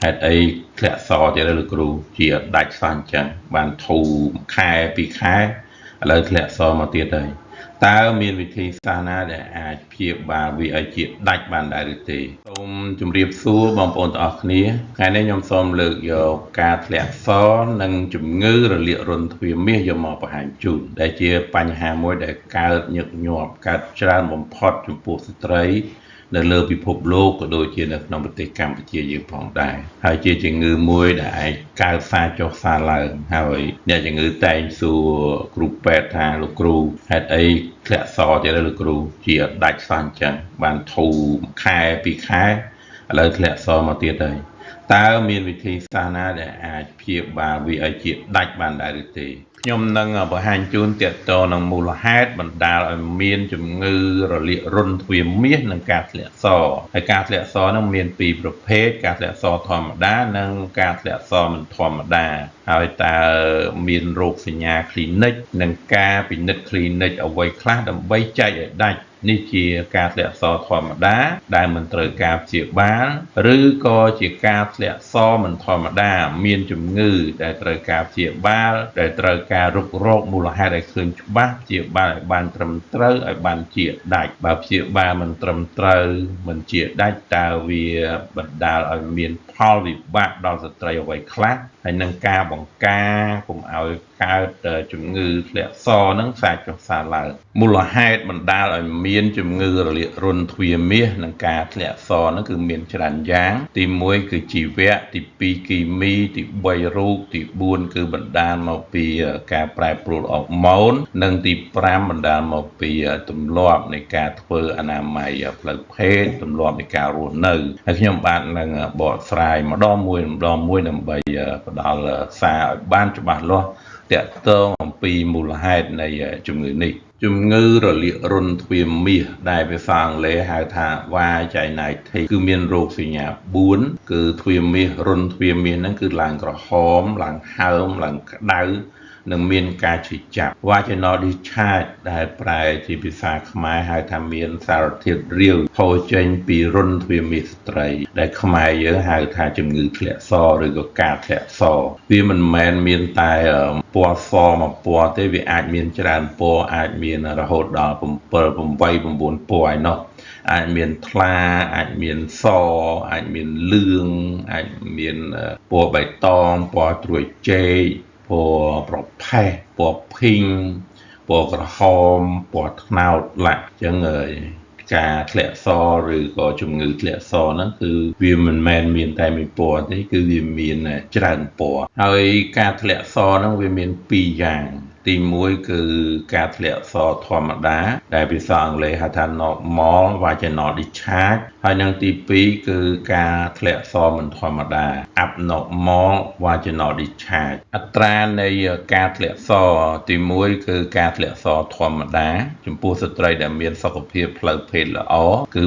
ហេតុអីធ្លាក់សទៀតលោកគ្រូជាដាច់សោះអញ្ចឹងបានធូរខែ2ខែឥឡូវធ្លាក់សមកទៀតហើយតើមានវិធីសាស្ត្រណាដែលអាចព្យាបាលវាឲ្យជាដាច់បានដែរឬទេសូមជម្រាបសួរបងប្អូនទាំងអស់គ្នាថ្ងៃនេះខ្ញុំសូមលើកយកការធ្លាក់សនិងជំងឺរលាករន្ធទ្វារមាសយកមកបង្ហាញជូនដែលជាបញ្ហាមួយដែលកើតញឹកញាប់កើតច្រើនបំផុតចំពោះស្ត្រីនៅលើពិភពលោកក៏ដូចជានៅក្នុងប្រទេសកម្ពុជាយើងផងដែរហើយជាជំងឺមួយដែលអាចកើតសារចុះសារឡើងហើយអ្នកជំងឺតែងសួរគ្រូពេទ្យថាលោកគ្រូហេតុអីធ្លាក់សទៀតលោកគ្រូជាដាច់សោះអញ្ចឹងបានធូរខែ2ខែឥឡូវធ្លាក់សមកទៀតហើយតើមានវិធីសាស្ត្រណាដែលអាចព្យាបាលវាឲ្យជាដាច់បានដែរឬទេខ្ញុំនឹងបង្ហាញជូនទាក់ទងនឹងមូលហេតុបណ្ដាលឲ្យមានជំងឺរលាករន្ធទ្វារមាសនិងការធ្លាក់សហើយការធ្លាក់សនោះមានពីរប្រភេទការធ្លាក់សធម្មតានិងការធ្លាក់សមិនធម្មតាហើយតើមានរោគសញ្ញាគ្លីនិកនិងការពិនិត្យគ្លីនិកអ្វីខ្លះដើម្បីចែកឲ្យដាច់នេះជាការធ្លាក់សធម្មតាដែលមិនត្រូវការព្យាបាលឬក៏ជាការធ្លាក់សមិនធម្មតាមានជំងឺដែលត្រូវការព្យាបាលដែលត្រូវការរុករកមូលហេតុឲ្យឃើញច្បាស់ព្យាបាលឲ្យបានត្រឹមត្រូវឲ្យបានជាដាច់បើព្យាបាលមិនត្រឹមត្រូវមិនជាដាច់តើវាបណ្ដាលឲ្យមានផលវិបាកដល់ស្ត្រីអ្វីខ្លះហើយនឹងការបង្ការកុំឲ្យកើតជំងឺធ្លាក់សនឹងសាចចុះសារឡើងមូលហេតុបណ្ដាលឲ្យមានជំងឺរលាករន្ធទ្វារមាសនិងការធ្លាក់សនឹងគឺមានច្រើនយ៉ាងទី1គឺជីវៈទី2គីមីទី3រោគទី4គឺបណ្ដាលមកពីការប្រែប្រួលអរម៉ូននិងទី5បណ្ដាលមកពីទម្លាប់នៃការធ្វើអនាម័យផ្លូវភេទទម្លាប់នៃការរស់នៅហើយខ្ញុំបាទនឹងបកស្រាយម្ដងមួយដើម្បីផ្ដល់សារឲ្យបានច្បាស់លាស់តាក់ទងអំពីមូលហេតុនៃជំងឺនេះជំងឺរលាករន្ធទ្វារមាសដែលភាសាអង់គ្លេសហៅថា vaginitis គឺមានរោគសញ្ញា4គឺទ្វារមាសរន្ធទ្វារមាសហ្នឹងគឺឡើងក្រហមឡើងហើមឡើងក្តៅនិងមានការឈឺចាប់ vaginal discharge ដែលប្រែជាភាសាខ្មែរហៅថាមានសារធាតុរាវហូរចេញពីរន្ធទ្វារមាសស្ត្រីដែលខ្មែរយើងហៅថាជំងឺធ្លាក់សឬក៏ការធ្លាក់សវាមិនមែនមានតែពណ៌សមួយពណ៌ទេវាអាចមានច្រើនពណ៌អាចមានរហូតដល់7 8 9ពណ៌ឯណោះអាចមានថ្លាអាចមានសអាចមានលឿងអាចមានពណ៌បៃតងពណ៌ត្រួយចេកពណ៌ប្រផេះពណ៌ភីងពណ៌ក្រហមពណ៌ត្នោតឡាក់អញ្ចឹងការធ្លាក់សឬក៏ជំងឺធ្លាក់សហ្នឹងគឺវាមិនមែនមានតែមួយពណ៌ទេគឺវាមានច្រើនពណ៌ហើយការធ្លាក់សហ្នឹងវាមាន2យ៉ាងទី1គឺការធ្លាក់សធម្មតាដែលភាសាអង់គ្លេសហៅថា normal vaginal discharge ហើយនិងទី2គឺការធ្លាក់សមិនធម្មតា abnormal vaginal discharge អត្រានៃការធ្លាក់សទី1គឺការធ្លាក់សធម្មតាចំពោះស្ត្រីដែលមានសុខភាពផ្លូវភេទល្អគឺ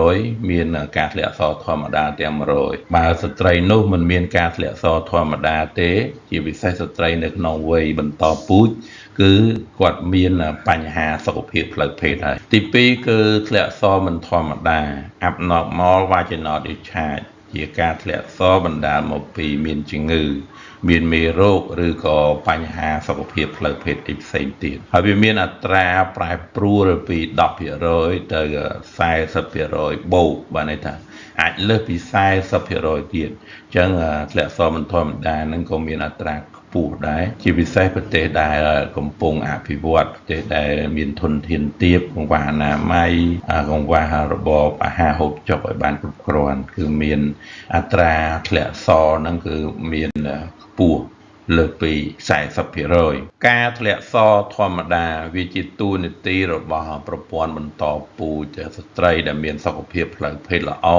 100មានការធ្លាក់សធម្មតាទាំង100បើស្ត្រីនោះមិនមានការធ្លាក់សធម្មតាទេជាពិសេសស្ត្រីនៅក្នុងវ័យបន្តពូជគឺគាត់មានបញ្ហាសុខភាពផ្លូវភេទហើយទី2គឺធ្លាក់សមិនធម្មតា abnormal vaginal discharge ជាការធ្លាក់សបណ្ដាលមកពីមានជំងឺមានមេរោគឬក៏បញ្ហាសុខភាពផ្លូវភេទផ្សេងទៀតហើយវាមានអត្រាប្រែប្រួលពី 10% ទៅ40% បូកបានន័យថាអាចលើសពី40% ទៀតអញ្ចឹងធ្លាក់សមិនធម្មតានឹងក៏មានអត្រាខ្ពស់ដែរជាពិសេសប្រទេសដែលកំពុងអភិវឌ្ឍប្រទេសដែលមានធនធានទាបកង្វះអនាម័យកង្វះរបបអាហារហូបចុកឲ្យបានគ្រប់គ្រាន់គឺមានអត្រាធ្លាក់សហ្នឹងគឺមានខ្ពស់លើសពី40%ការធ្លាក់សធម្មតាវាជាតួនាទីរបស់ប្រព័ន្ធបន្តពូជស្ត្រីដែលមានសុខភាពផ្លូវភេទល្អ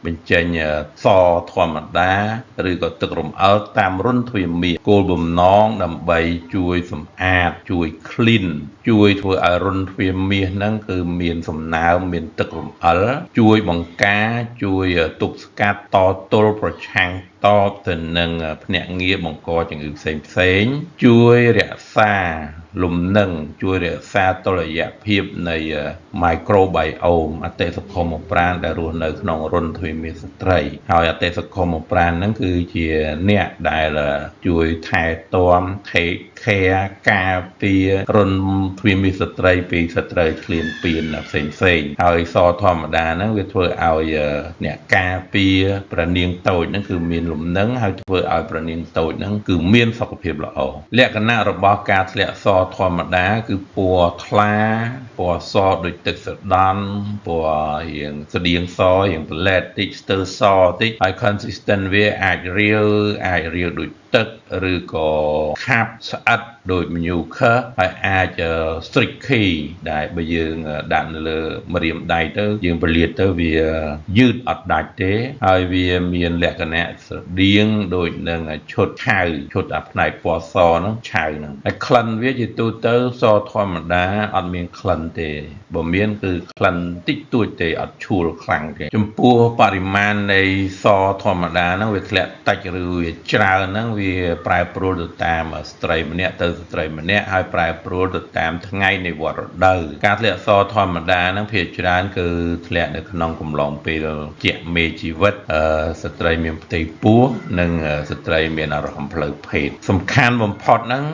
បញ្ចេញសធម្មតាឬក៏ទឹករំអិលតាមរន្ធទ្វារមាសគោលបំណងដើម្បីជួយសម្អាតជួយ clean ជួយធ្វើឲ្យរន្ធទ្វារមាសហ្នឹងគឺមានសំណើមមានទឹករំអិលជួយបង្ការជួយទប់ស្កាត់តទល់ប្រឆាំង តបទៅនឹងភ្នាក់ងារបង្កជំងឺផ្សេងៗជួយរក្សាលំនឹងជួយរក្សាតុល្យភាពនៃ microbiome អតិសកុមប្រាណដែលរស់នៅក្នុងរន្ធទ្វេមាសត្រីហើយអតិសកុមប្រាណហ្នឹងគឺជាអ្នកដែលជួយថែទាំtake care ការពាររន្ធទ្វេមាសត្រីពីសត្រូវឈ្លានពានផ្សេងហើយសធម្មតាហ្នឹងវាធ្វើឲ្យអ្នកការពារប្រនាងតូចហ្នឹងគឺមានលំនឹងហើយធ្វើឲ្យប្រនាងតូចហ្នឹងគឺមានសុខភាពល្អលក្ខណៈរបស់ការធ្លាក់សធម្មតាគឺពណ៌ថ្លាពណ៌សដូចទឹកសដន់ពណ៌រៀងស្តៀងសរៀងប្លែតតិចស្ទើរសតិចហើយ consistent វាអាចរាវដូចទឹកឬក៏ខាប់ស្អិតដូច mucus ហើយអាច streaky ដែលបើយើងដាក់នៅលើម្រាមដៃទៅយើងពលាតទៅវាយឺតអត់ដាច់ទេហើយវាមានលក្ខណៈស្រដៀងដូចនឹងឈុតឆៅឈុតអាផ្នែកពណ៌សហ្នឹងឆៅហ្នឹងហើយក្លិនវាជាទូទៅសធម្មតាអត់មានក្លិនទេបើមានគឺក្លិនតិចតួចទេអត់ឆួលខ្លាំងទេចំពោះបរិមាណនៃសធម្មតាហ្នឹងវាធ្លាក់តិចឬវាច្រើនហ្នឹងវាប្រែប្រួលទៅតាមស្ត្រីម្នាក់ទៅស្ត្រីម្នាក់ហើយប្រែប្រួលទៅតាមថ្ងៃនៃវដ្តរដូវការធ្លាក់សធម្មតាហ្នឹងភាគច្រើនគឺធ្លាក់នៅក្នុងកំឡុងពេលជាមេជីវិតស្ត្រីមានផ្ទៃពោះនិងស្ត្រីមានអារម្មណ៍ផ្លូវភេទសំខាន់បំផុតហ្នឹង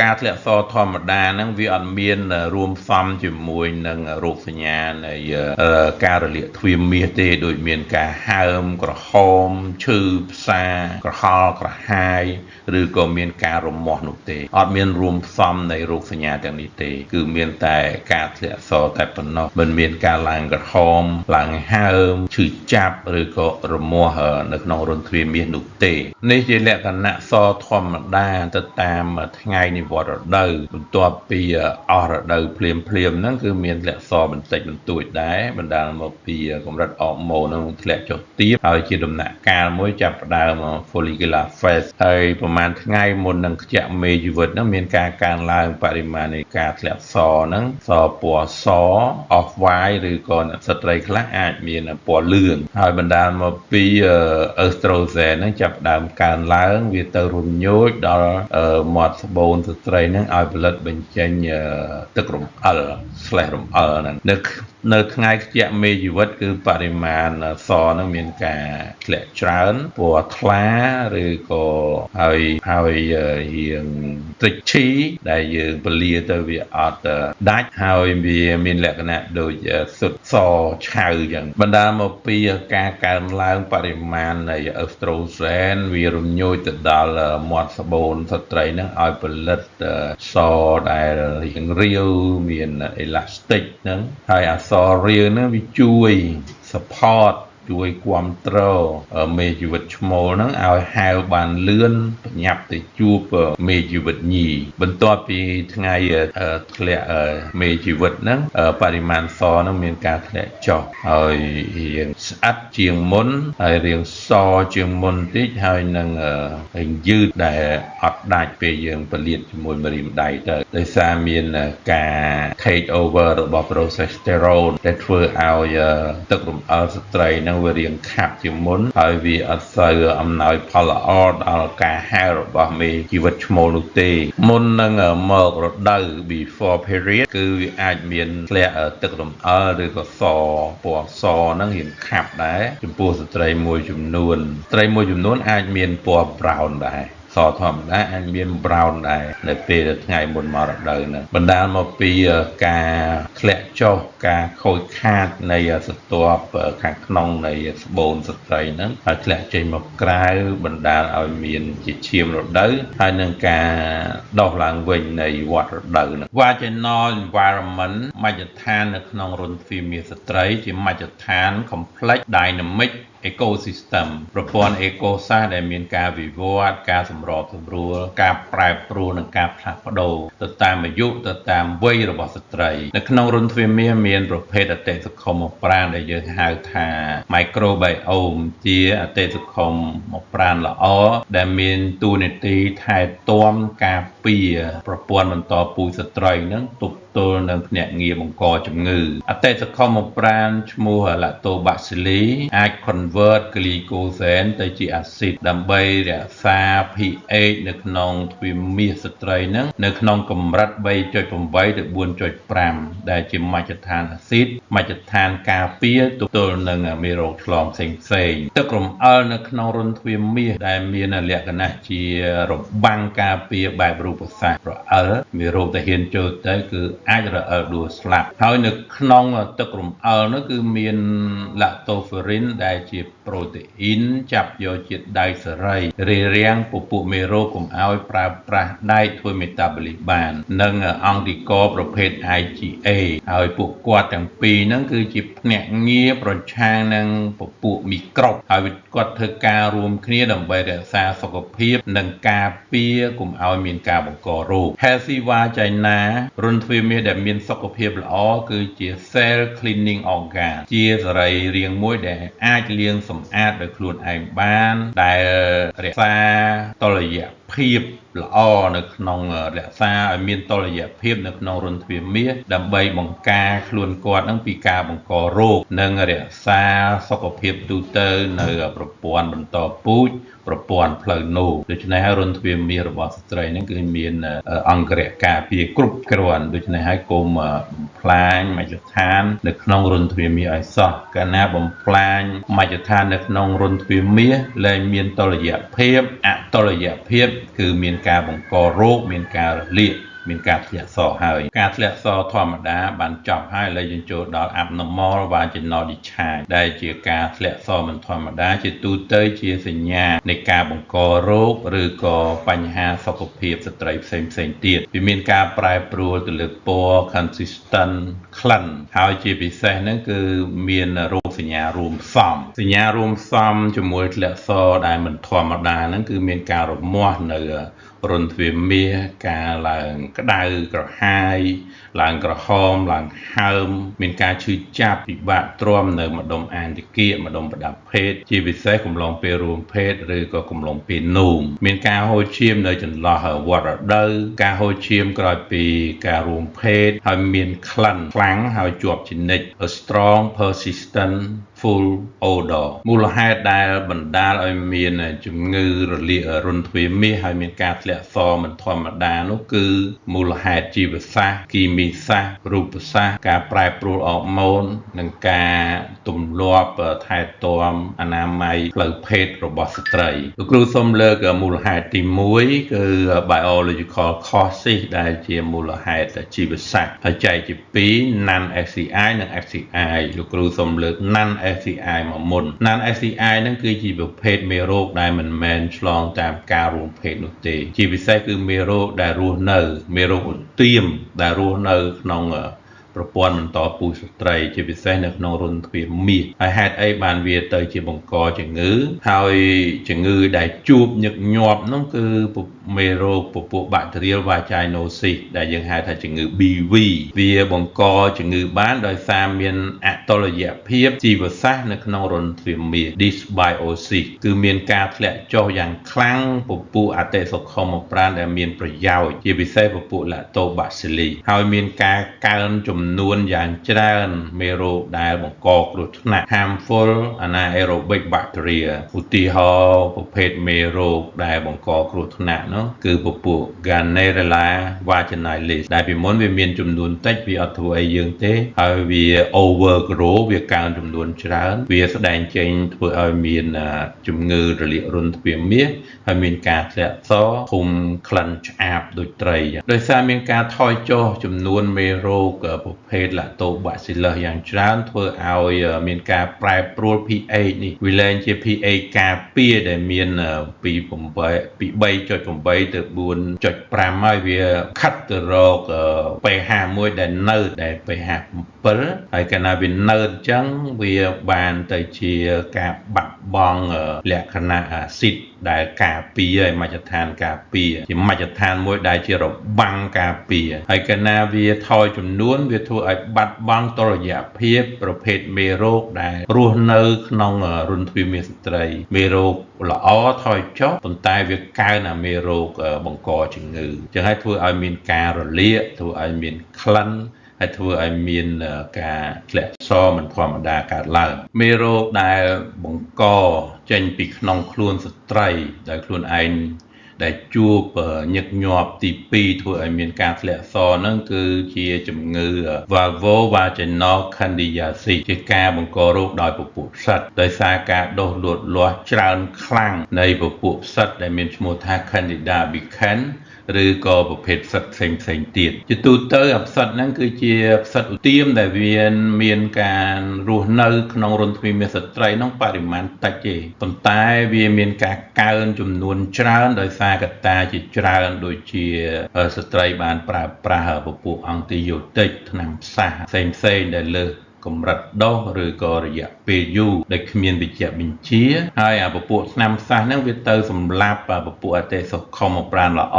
ការធ្លាក់សធម្មតាហ្នឹងវាអត់មានរួមផ្សំជាមួយនឹងរោគសញ្ញានៃការរលាកទ្វារមាសទេដូចមានការហើមក្រហមឈឺផ្សាក្រហល់ក្រហាយឬក៏មានការរមាស់នោះទេអត់មានរួមផ្សំនៃរោគសញ្ញាទាំងនេះទេគឺមានតែការធ្លាក់សតែប៉ុណ្ណោះមិនមានការឡើងក្រហមឡើងហើមឈឺចាប់ឬក៏រមាស់នៅក្នុងរន្ធទ្វារមាសនោះទេនេះជាលក្ខណៈសធម្មតាទៅតាមថ្ងៃនិវត្តរដូវបន្ទាប់ពីអស់រដូវភ្លាមហ្នឹងគឺមានលក្ខសបន្តិចបន្តួចដែរបណ្ដាលមកពីកម្រិតអរម៉ូននឹងធ្លាក់ចុះទាបហើយជាដំណាក់កាលមួយចាប់ផ្ដើម follicular phase ហើយប្រហែលថ្ងៃមុននឹងខ្ជាក់មេជីវិតហ្នឹងមានការកើនឡើងបរិមាណនៃការធ្លាក់សហ្នឹងសពណ៌ស off white ឬក៏ស្ត្រីខ្លះអាចមានពណ៌លឿងហើយបណ្ដាលមកពីestrogen ហ្នឹងចាប់ផ្ដើមកើនឡើងវាទៅរំញោចដល់មាត់ស្បូនស្ត្រីហ្នឹងឲ្យផលិតបញ្ចេញទឹករំអិល/រំអិលហ្នឹងនៅថ្ងៃខ្ជាក់មេជីវិតគឺបរិមាណសហ្នឹងមានការធ្លាក់ច្រើនពណ៌ថ្លាឬក៏ហើយរៀងត្រិចឈីដែលយើងពលាទៅវាអត់ដាច់ហើយវាមានលក្ខណៈដូចសុទ្ធសឆៅអញ្ចឹងបណ្ដាលមកពីការកើនឡើងបរិមាណនៃអេស្ត្រូហ្សែនវារំញោចទៅដល់មាត់ស្បូនស្ត្រីហ្នឹងឲ្យផលិតសដែលរៀងរាវមានអេឡាស្ទិកហ្នឹងហើយអសរាវហ្នឹងវាជួយ support ជួយគ្រប់គ្រងមេជីវិតឈ្មោលហ្នឹងឲ្យហៅបានលឿនបញ្ញាប់ទៅជួបមេជីវិតញីបន្ទាប់ពីថ្ងៃធ្លាក់មេជីវិតហ្នឹងបរិមាណសហ្នឹងមានការធ្លាក់ចុះហើយរៀងស្អិតជាងមុនហើយរៀងសជាងមុនតិចហើយនឹងយឺតដែលអត់ដាច់ពេលយើងពលាតជាមួយម្រាមដៃទៅដោយសារមានការ take over របស់ progesterone ដែលធ្វើឲ្យទឹករំអិលស្ត្រីនឹងវារៀងខាប់ជាងមុនហើយវាអត់សូវអំណោយផលល្អដល់ការហៅរបស់មេជីវិតឈ្មោលនោះទេមុននឹងមករដូវ before period គឺវាអាចមានធ្លាក់ទឹករំអិលឬក៏សពណ៌សហ្នឹងរៀងខាប់ដែរចំពោះស្ត្រីមួយចំនួនអាចមានពណ៌ brown ដែរសធម្មតាអាចមាន brown ដែរនៅពេលថ្ងៃមុនមករដូវហ្នឹងបណ្ដាលមកពីការធ្លាក់ចុះការខូចខាតនៃស្រទាប់ខាងក្នុងនៃស្បូនស្ត្រីហ្នឹងហើយធ្លាក់ចេញមកក្រៅបណ្ដាលឲ្យមានជាឈាមរដូវហើយនឹងការដុះឡើងវិញនៃវដ្តរដូវហ្នឹង Vaginal environment មជ្ឈដ្ឋាននៅក្នុងរន្ធទ្វារមាសស្ត្រីជាមជ្ឈដ្ឋាន complex dynamic ecosystem ប្រព័ន្ធអេកូសាស្ត្រដែលមានការវិវត្តការសម្របសម្រួលការប្រែប្រួលនិងការផ្លាស់ប្ដូរទៅតាមអាយុទៅតាមវ័យរបស់ស្ត្រីនៅក្នុងរន្ធទ្វារមាសមានប្រភេទអតិសកុមប្រាណដែលយើងហៅថា microbiome ជាអតិសកុមប្រាណល្អដែលមានតួនាទីថែទាំការពារប្រព័ន្ធបន្តពូជស្ត្រីនឹងទប់ ទល់នឹងភ្នាក់ងារបង្កជំងឺអតិថិជនមកប្រានឈ្មោះ Lactobacilli អាច convert glycogen ទៅជាអាស៊ីតដើម្បីរក្សា pH នៅក្នុងទ្វារមាសស្ត្រីនឹងនៅក្នុងកម្រិត 3.8 ទៅ 4.5 ដែលជាមជ្ឈដ្ឋានអាស៊ីតមជ្ឈដ្ឋានការពារទល់នឹងមេរោគឆ្លងផ្សេងៗទឹករំអិលនៅក្នុងរន្ធទ្វារមាសដែលមានលក្ខណៈជារបាំងការពារបែបរូបសាស្ត្ររអិលមេរោគដែលហ៊ានចូលទៅគឺអាចរអិលដួលស្លាប់ហើយនៅក្នុងទឹករំអិលនោះគឺមាន lactoferrin ដែលជាប្រូតេអ៊ីនចាប់យកជាតិដែកសេរីរារាំងពពួកមេរោគកុំឲ្យប្រើប្រាស់ដែកធ្វើ metabolic បាននិងអង្គតិកប្រភេទ IgA ហើយពួកគាត់ទាំងពីរហ្នឹងគឺជាភ្នាក់ងារប្រឆាំងនឹងពពួកមីក្រូបហើយគាត់ធ្វើការរួមគ្នាដើម្បីរក្សាសុខភាពនិងការពារកុំឲ្យមានការបង្ករោគ Healthy Vagina រន្ធទ្វារមាសដែលមានសុខភាពល្អគឺជា cell cleaning organ ជាសរីរាង្គមួយដែលអាចលាងសម្អាតដោយខ្លួនឯងបានដែលរក្សាតុល្យភាពល្អនៅក្នុងរក្សាឲ្យមានតុល្យភាពនៅក្នុងរន្ធទ្វារមាសដើម្បីបង្ការខ្លួនគាត់នឹងពីការបង្ករោគនិងរក្សាសុខភាពទូទៅនៅប្រព័ន្ធបន្តពូជប្រព័ន្ធផ្លូវនោមដូច្នេះហើយរន្ធទ្វារមាសរបស់ស្ត្រីនឹងគឺមានអង្គរៈការពារគ្រប់គ្រាន់ដូច្នេះហើយកុំបំផ្លាញមជ្ឈដ្ឋាននៅក្នុងរន្ធទ្វារមាសឲ្យសោះកាលណាបំផ្លាញមជ្ឈដ្ឋាននៅក្នុងរន្ធទ្វារមាសលែងមានតុល្យភាពអតុល្យភាពគឺមានការបង្ករោគមានការរលាកមានការធ្លាក់សហើយការធ្លាក់សធម្មតាបានចប់ហើយឥឡូវយើងចូលដល់ abnormal vaginal discharge ដែលជាការធ្លាក់សមិនធម្មតាជាទូទៅជាសញ្ញានៃការបង្ករោគឬក៏បញ្ហាសុខភាពស្ត្រីផ្សេងទៀតវាមានការប្រែប្រួលទៅលើពណ៌ consistent ក្លិនហើយជាពិសេសហ្នឹងគឺមានរោគសញ្ញារួមផ្សំជាមួយធ្លាក់សដែលមិនធម្មតាហ្នឹងគឺមានការរមាស់នៅរន្ធទ្វារមាសការឡើងក្តៅក្រហាយឡើងក្រហមឡើងហើមមានការឈឺចាប់ពិបាកទ្រាំនៅម្ដុំអានតិគាម្ដុំប្រដាប់ភេទជាពិសេសកំឡុងពេលរួមភេទឬក៏កំឡុងពេលនោមមានការហូរឈាមនៅចន្លោះវត្តរដូវការហូរឈាមក្រោយពីការរួមភេទហើយមានក្លិនខ្លាំងហើយជាប់ជានិច្ច A strong persistent full odor មូលហេតុដែលបណ្ដាលឲ្យមានជំងឺរលាករន្ធទ្វារមាសហើយមានការធ្លាក់សមិនធម្មតានោះគឺមូលហេតុជីវសាស្ត្រគីមីសាស្ត្ររូបសាស្ត្រការប្រែប្រួលអរម៉ូននិងការទម្លាប់ថែទាំអនាម័យផ្លូវភេទរបស់ស្ត្រីលោកគ្រូសូមលើកមូលហេតុទី1គឺ biological causes ដែលជាមូលហេតុជីវសាស្ត្រហើយចែកជា2 non STI និង STI លោកគ្រូសូមលើក non STI មកមុន non STI ហ្នឹងគឺជាប្រភេទមេរោគដែលមិនមែនឆ្លងតាមការរួមភេទនោះទេជាពិសេសគឺមេរោគដែលរស់នៅមេរោគឧទាមដែលរស់នៅក្នុងប្រព័ន្ធបន្តពូជស្ត្រីជាពិសេសនៅក្នុងរន្ធទ្វារមាសហើយហេតុអីបានវាទៅជាបង្កជំងឺហើយជំងឺដែលជួបញឹកញាប់នោះគឺមេរោគពពួក Bacterial vaginosis ដែលយើងហៅថាជំងឺ BV វាបង្កជំងឺបានដោយសារមានអតុល្យភាពជីវសាស្ត្រនៅក្នុងរន្ធទ្វារមាស dysbiosis គឺមានការធ្លាក់ចុះយ៉ាងខ្លាំងពពួកអតិសុខុមប្រាណដែលមានប្រយោជន៍ជាពិសេសពពួក Lactobacilli ហើយមានការកើនចំនួនយ៉ាងច្រើនមេរោគដែលបង្កគ្រោះថ្នាក់ harmful anaerobic bacteria ឧទាហរណ៍ប្រភេទមេរោគដែលបង្កគ្រោះថ្នាក់នោះគឺពពួក Ganderella vaginalis ដែលពីមុនវាមានចំនួនតិចវាអត់ធ្វើអីយើងទេហើយវា overgrow វាកើនចំនួនច្រើនវាស្ដែងចេញធ្វើឲ្យមានជំងឺរលាករន្ធទ្វារមាសហើយមានការធ្លាក់សធំក្លិនឆ្អាបដូចត្រីដោយសារមានការថយចុះចំនួនមេរោគប្រភេទ Lactobacillus យ៉ាងច្រើនធ្វើឲ្យមានការប្រែប្រួល pH នេះវាលែងជា pH ការពារដែលមានពី 3.8 ទៅ 4.5 ហើយវាខិតទៅរក pH មួយដែលនៅដែល pH 7ហើយកាលណាវានៅអញ្ចឹងវាបានទៅជាការបាត់បង់លក្ខណៈអាស៊ីតដែលការពារឲ្យមជ្ឈដ្ឋានការពារជាមជ្ឈដ្ឋានមួយដែលជារបាំងការពារហើយកាលណាវាថយចំនួនវា ធ្វើឲ្យបាត់បង់តុល្យភាពប្រភេទមេរោគដែលរស់នៅក្នុងរន្ធទ្វារមាសស្ត្រីមេរោគល្អថយចុះប៉ុន្តែវាកើនអាមេរោគបង្កជំងឺចឹងហើយធ្វើឲ្យមានការរលាកធ្វើឲ្យមានក្លិនហើយធ្វើឲ្យមានការធ្លាក់សមិនធម្មតាកើតឡើងមេរោគដែលបង្កចេញពីក្នុងខ្លួនស្ត្រីដែលខ្លួនឯងដែលជួបញឹកញាប់ទី2ធ្វើឲ្យមានការធ្លាក់សហ្នឹងគឺជាជំងឺ Vulvovaginal Candidiasis ជាការបង្ករោគដោយពពួកផ្សិតដោយសារការដុះលូតលាស់ច្រើនខ្លាំងនៃពពួកផ្សិតដែលមានឈ្មោះថា Candida albicans ឬក៏ប្រភេទផ្សិតផ្សេងទៀតជាទូទៅអាផ្សិតហ្នឹងគឺជាផ្សិតឧទាមដែលវាមានការរស់នៅក្នុងរន្ធទ្វារមាសស្ត្រីក្នុងបរិមាណតិចទេប៉ុន្តែវាមានការកើនចំនួនច្រើនដោយសារកត្តាជាច្រើនដូចជាស្ត្រីបានប្រើប្រាស់ពពួកអង់ទីយ៉ូទិកថ្នាំផ្សះផ្សេងដែលលើសកម្រិតដុសឬក៏រយៈពេលយូរដែលគ្មានវិជ្ជបញ្ជាហើយពពួកថ្នាំផ្សះហ្នឹងវាទៅសម្លាប់ពពួកអតិសុខុមប្រាណល្អ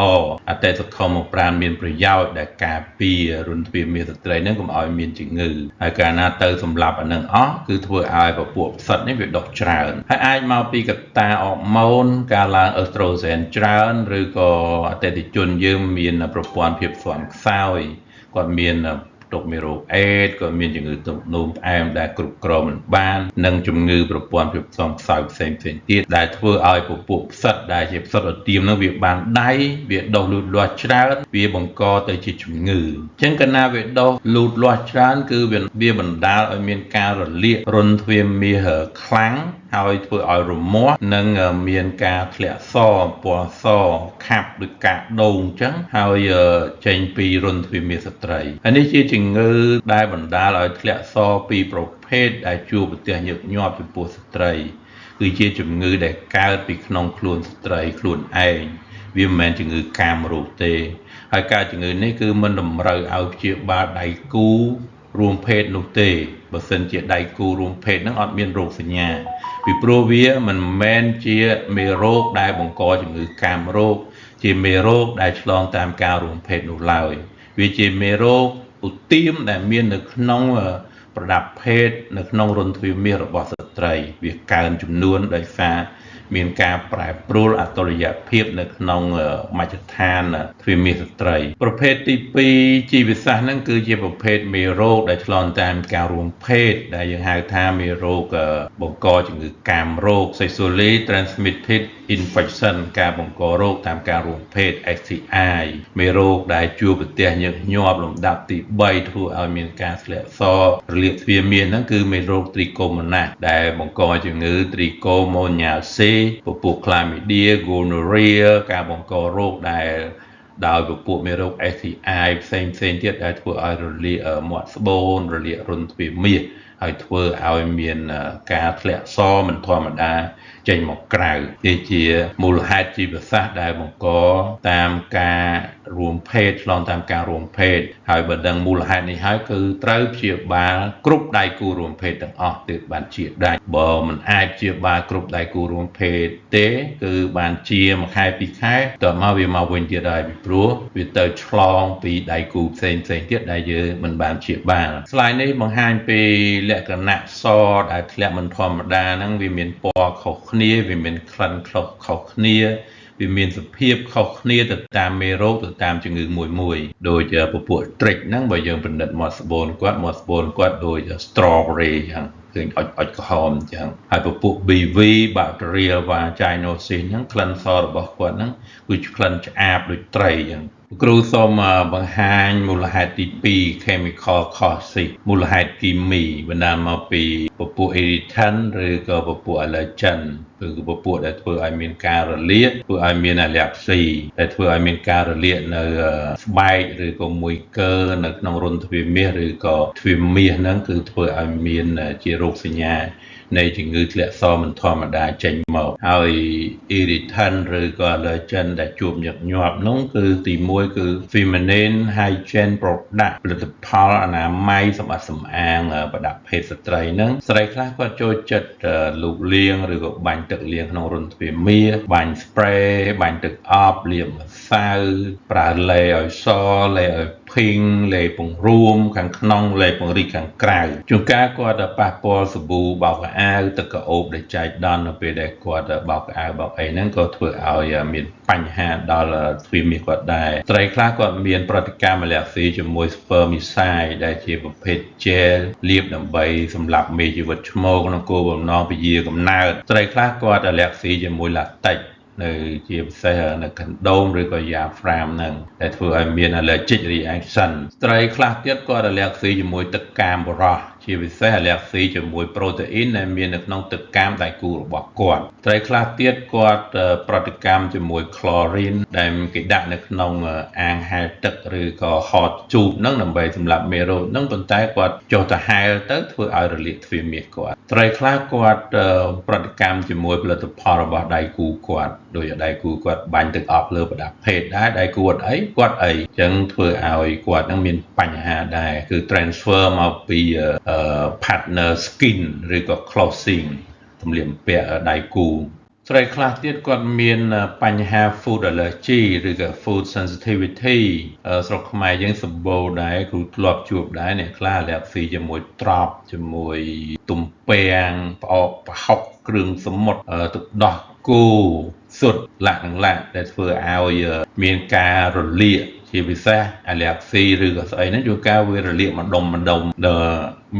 អតិសុខុមប្រាណមានប្រយោជន៍ដែលការពាររន្ធទ្វារមាសស្ត្រីហ្នឹងកុំឲ្យមានជំងឺហើយកាលណាទៅសម្លាប់អានឹងអស់គឺធ្វើឲ្យពពួកផ្សិតនេះវាដុះច្រើនហើយអាចមកពីកត្តាអរម៉ូនការឡើងអឺស្ត្រូហ្សែនច្រើនឬក៏អតិថិជនយើងមានប្រព័ន្ធភាពស្វាំខ្សោយគាត់មានទុកមេរោគអេដក៏មានជំងឺទឹកនោមផ្អែមដែលគ្រប់គ្រងមិនបាននិងជំងឺប្រព័ន្ធភាពផ្សំខ្សោយផ្សេងទៀតដែលធ្វើឲ្យពពួកផ្សិតដែលជាផ្សិតឧទាមនឹងវាបានដៃវាដុះលូតលាស់ច្រើនវាបង្កទៅជាជំងឺអញ្ចឹងកាលណាវាដុះលូតលាស់ច្រើនគឺវាបណ្ដាលឲ្យមានការរលាករន្ធទ្វារមាសខ្លាំងហើយធ្វើឲ្យរមាស់និងមានការធ្លាក់សពណ៌សខាប់ដូចកាដូងអញ្ចឹងហើយចេញពីរន្ធទ្វារមាសស្ត្រីហើយនេះជាជំងឺដែលបណ្ដាលឲ្យធ្លាក់សពីប្រភេទដែលជួបប្រទះញឹកញាប់ចំពោះស្ត្រីគឺជាជំងឺដែលកើតពីក្នុងខ្លួនស្ត្រីខ្លួនឯងវាមិនមែនជំងឺកាមរោគទេហើយការជំងឺនេះគឺមិនតម្រូវឲ្យព្យាបាលដៃគូរួមភេទនោះទេបើសិនជាដៃគូរួមភេទហ្នឹងអត់មានរោគសញ្ញាពីព្រោះវាមិនមែនជាមេរោគដែលបង្កជំងឺកាមរោគជាមេរោគដែលឆ្លងតាមការរួមភេទនោះឡើយវាជាមេរោគឧទាមដែលមាននៅក្នុងប្រដាប់ភេទនៅក្នុងរន្ធទ្វារមាសរបស់ស្ត្រីវាកើនចំនួនដោយសារមានការប្រែប្រួលអតុល្យភាពនៅក្នុងមជ្ឈដ្ឋានទ្វារមាសស្ត្រីប្រភេទទី2ជីវសាស្ត្រហ្នឹងគឺជាប្រភេទមេរោគដែលឆ្លងតាមការរួមភេទដែលយើងហៅថាមេរោគបង្កជំងឺកាមរោគ Sexually Transmitted Infection ការបង្ករោគតាមការរួមភេទ STI មេរោគដែលជួបប្រទះញឹកញាប់លំដាប់ទី3ធ្វើឲ្យមានការធ្លាក់សរលាកទ្វារមាសហ្នឹងគឺមេរោគ Trichomonas ដែលបង្កជំងឺ Trichomoniasis ពពួក Chlamydia Gonorrhea ការបង្ករោគដែលដោយពពួកមេរោគ STI ផ្សេងទៀតដែលធ្វើឲ្យរលាកមាត់ស្បូនរលាករន្ធទ្វារមាសហើយធ្វើឲ្យមានការធ្លាក់សមិនធម្មតាចេញមកក្រៅវាជាមូលហេតុជីវសាស្ត្រដែលបង្កតាមការរួមភេទឆ្លងតាមការរួមភេទហើយបើដឹងមូលហេតុនេះហើយគឺត្រូវព្យាបាលគ្រប់ដៃគូរួមភេទទាំងអស់ទើបបានជាដាច់បើមិនអាចព្យាបាលគ្រប់ដៃគូរួមភេទទេគឺបានជាមួយខែពីរខែតមកវាមកវិញទៀតហើយពីព្រោះវាទៅឆ្លងពីដៃគូផ្សេងទៀតដែលយើងមិនបានព្យាបាលស្លាយនេះបង្ហាញពីលក្ខណៈសដែលធ្លាក់មិនធម្មតាហ្នឹងវាមានពណ៌ខុសគ្នាវាមានក្លិនខុសគ្នាវាមានសភាពខុសគ្នាទៅតាមមេរោគទៅតាមជំងឺមួយដូចពពួកត្រិចហ្នឹងបើយើងពិនិត្យមាត់ស្បូនគាត់ដូច strawberry ចឹងឃើញអុចក្រហមអញ្ចឹងហើយពពួក BV Bacteria vaginosis ហ្នឹងក្លិនសរបស់គាត់ហ្នឹងគឺក្លិនឆ្អាបដូចត្រីអញ្ចឹងគ្រូសូមបង្ហាញមូលហេតុទី2 chemical causes មូលហេតុគីមីបណ្ដាលមកពីពពួក irritant ឬក៏ពពួក allergen គឺពពួកដែលធ្វើឲ្យមានការរលាកធ្វើឲ្យមានអាឡែស៊ីដែលធ្វើឲ្យមានការរលាកនៅស្បែកឬក៏មួយកើនៅក្នុងរន្ធទ្វារមាសឬក៏ទ្វារមាសហ្នឹងគឺធ្វើឲ្យមានជារោគសញ្ញានៃជំងឺធ្លាក់សមិនធម្មតាចេញមកហើយ irritant ឬក៏ allergen ដែលជួបញឹកញាប់នោះគឺទី1គឺ feminine hygiene product ផលិតផលអនាម័យសម្បត្តិសម្អាងប្រដាប់ភេទស្ត្រីហ្នឹងស្រីខ្លះគាត់ចូលចិត្តលូកលាងឬក៏បាញ់ទឹកលាងក្នុងរន្ធទ្វារមាសបាញ់ spray បាញ់ទឹកអប់លាបម្សៅប្រើឡេឲ្យសឡេឲ្យ phình lệ bồng ruộng kháng nong lệ bồng rì kháng cào chúng cá qua đã bà bò sờ bù bảo cái ao tất cả ốp để chạy đòn ở bên đây qua đã bảo cái ao bảo ấy nên có thừa ao miềnปัญหา đó là ទ្វារមាសគាត់ដែរត្រីខ្លះគាត់មានប្រតិកម្មអាឡែស៊ីជាមួយ spermicide ដែលជាប្រភេទ gel លាបដើម្បីសម្លាប់មេជីវិតឆ្មោកក្នុងគោលបំណងពជាកំណើតត្រីខ្លះគាត់អាឡែស៊ីជាមួយ latex នៅជាពិសេសនៅកណ្ដូងឬក៏យ៉ាហ្វ្រាមហ្នឹងដែលធ្វើឲ្យមាន allergic reaction ត្រីខ្លះទៀតគាត់អាឡែស៊ីជាមួយទឹកកាមបរោះជាពិសេសអាឡែស៊ីជាមួយ protein ដែលមាននៅក្នុងទឹកកាមដៃគូរបស់គាត់ត្រីខ្លះទៀតគាត់ប្រតិកម្មជាមួយ chlorine ដែលគេដាក់នៅក្នុងអាងហែលទឹកឬក៏ហតជូតហ្នឹងដើម្បីសម្លាប់មេរោគហ្នឹងប៉ុន្តែគាត់ចុះទៅហែលទៅធ្វើឲ្យរលាកទ្វារមាសគាត់ត្រីខ្លះគាត់ប្រតិកម្មជាមួយផលិតផលរបស់ដៃគូគាត់ដោយដៃគូគាត់បាញ់ទឹកអប់លើប្រដាប់ភេទដែរដៃគូអត់អីគាត់អីអញ្ចឹងធ្វើឲ្យគាត់នឹងមានបញ្ហាដែរគឺ transfer មកពី partner skin ឬក៏ clothing សម្លៀកបំពាក់ដៃគូត្រីខ្លះទៀតគាត់មានបញ្ហា food allergy ឬក៏ food sensitivity ស្រុកខ្មែរយើងសម្បូរដែរគ្រូធ្លាប់ជួបដែរអ្នកខ្លះ allergy ជាមួយត្រប់ជាមួយទំពាំងផ្អកប្រហុកគ្រឿងសមុទ្រទឹកដោះគោសុទ្ធលាក់ដែលធ្វើឲ្យមានការរលាកជាពិសេសអាឡែស៊ីឬក៏ស្អីហ្នឹងជួនកាលវារលាកម្ដុំ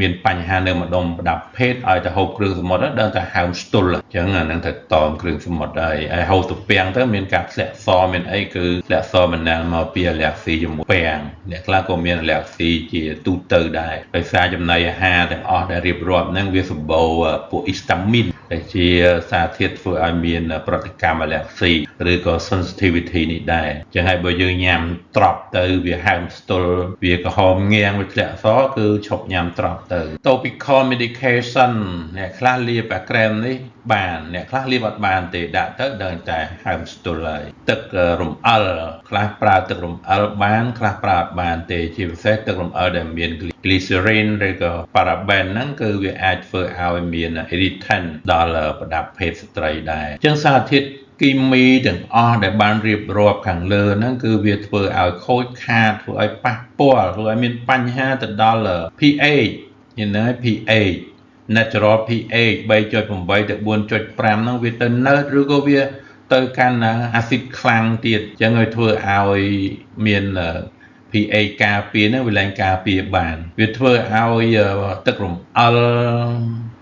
មានបញ្ហានៅម្ដុំប្រដាប់ភេទឲ្យទៅហូបគ្រឿងសមុទ្រដល់តែហើមស្ទល់អញ្ចឹងអាហ្នឹងត្រូវតមគ្រឿងសមុទ្រហើយហូបទៅពាំងទៅមានការធ្លាក់សមានអីគឺធ្លាក់សបណ្ដាលមកពីអាឡែស៊ីជាមួយពាំងអ្នកខ្លះក៏មានអាឡែស៊ីជាទូទៅដែរដោយសារចំណីអាហារទាំងអស់ដែលរៀបរាប់ហ្នឹងវាសម្បូរពួកអ៊ីស្តាមីនដែលជាសារធាតុធ្វើឲ្យមានប្រតិកម្មអាឡែស៊ីឬក៏ sensitivity នេះដែរអញ្ចឹងហើយបើយើងញ៉ាំត្រប់ទៅវាហើមស្ទល់វាក្រហមងាងវាធ្លាក់សគឺឈប់ញ៉ាំត្រប់ទៅ topical medication អ្នកខ្លះលាបអាក្រែមនេះបានអ្នកខ្លះលាបអត់បានទេដាក់ទៅដល់តែហើមស្ទល់ហើយទឹករំអិលខ្លះប្រើទឹករំអិលបានខ្លះប្រើអត់បានទេជាពិសេសទឹករំអិលដែលមាន glycerin ឬក៏ paraben ហ្នឹងគឺវាអាចធ្វើឲ្យមាន irritant ដល់ប្រដាប់ភេទស្ត្រីដែរអញ្ចឹងសារធាតុគីមីទាំងអស់ដែលបានរៀបរាប់ខាងលើហ្នឹងគឺវាធ្វើឲ្យខូចខាតធ្វើឲ្យប៉ះពាល់ធ្វើឲ្យមានបញ្ហាទៅដល់ pH pH natural pH 3.8 ទៅ 4.5 ហ្នឹងវាទៅនៅឬក៏វាទៅកាន់អាស៊ីតខ្លាំងទៀតអញ្ចឹងឲ្យធ្វើឲ្យមាន pH ការពារហ្នឹងវាឡើងការពារបានវាធ្វើឲ្យទឹករំអិល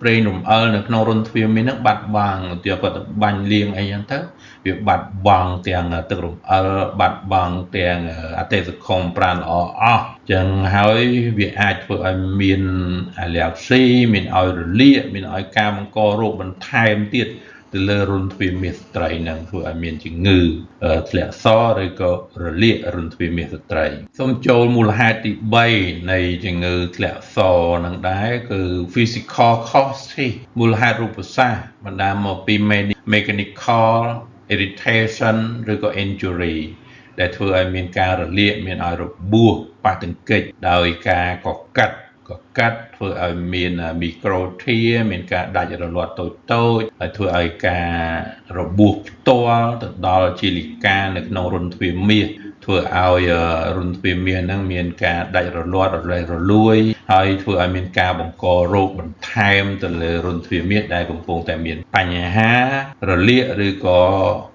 ប្រេងរំអិលនៅក្នុងរន្ធទ្វារមាសហ្នឹងបាត់បង់ទៀតគាត់ទៅបាញ់លាងអីចឹងទៅវាបាត់បង់ទាំងទឹករំអិលបាត់បង់ទាំងអតិសង្ឃុំប្រាណល្អអស់ចឹងហើយវាអាចធ្វើឲ្យមានអាឡែស៊ីមានឲ្យរលាកមានឲ្យការបង្ករោគបន្ថែមទៀតទៅលើរន្ធទ្វារមាសស្ត្រីនឹងធ្វើឲ្យមានជំងឺធ្លាក់សឬក៏រលាករន្ធទ្វារមាសស្ត្រីសូមចូលមូលហេតុទី3នៃជំងឺធ្លាក់សនឹងដែរគឺ physical causes មូលហេតុរូបសាស្ត្របណ្ដាលមកពី mechanical irritation ឬក៏ injury ដែលធ្វើឲ្យមានការរលាកមានឲ្យរបួសប៉ះទង្គិចដោយការកកាត់ធ្វើឲ្យមានមីក្រូធាមានការដាច់រលាត់តូចហើយធ្វើឲ្យការរបួសផ្ទាល់ទៅដល់ជាលិកានៅក្នុងរន្ធទ្វារមាសធ្វើឲ្យរន្ធទ្វារមាសហ្នឹងមានការដាច់រលាត់រលួយហើយធ្វើឲ្យមានការបង្ករោគបន្ថែមទៅលើរន្ធទ្វារមាសដែលកំពុងតែមានបញ្ហារលាកឬក៏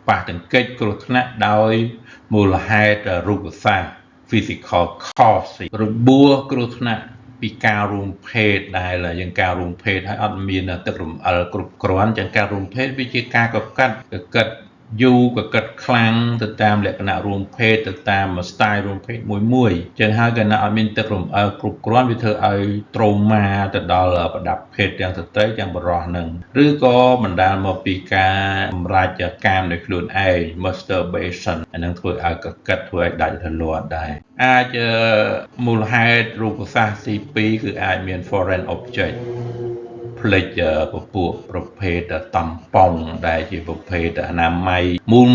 ប៉ះទង្គិចគ្រោះថ្នាក់ដោយមូលហេតុរូបសាស្ត្រ physical cause របួសគ្រោះថ្នាក់ពីការរួមភេទដែលយើងការរួមភេទហើយអត់មានទឹករំអិលគ្រប់គ្រាន់ចឹងការរួមភេទវាជាការកកិតយូរកកិតខ្លាំងទៅតាមលក្ខណៈរួមភេទទៅតាម style រួមភេទមួយចឹងហើយកាលណាអត់មានទឹករំអិលគ្រប់គ្រាន់វាធ្វើឲ្យត្រូមាទៅដល់ប្រដាប់ភេទទាំងស្ត្រីទាំងបុរសនឹងឬក៏បណ្ដាលមកពីការសម្រេចកាមដោយខ្លួនឯង masturbation អានឹងធ្វើឲ្យកកិតធ្វើឲ្យដាច់រលាត់ដែរអាចមូលហេតុរូបសាស្ត្រទី2គឺអាចមាន foreign object ផ្លេចពពួកប្រភេទតំប៉ុងដែលជាប្រភេទអនាម័យ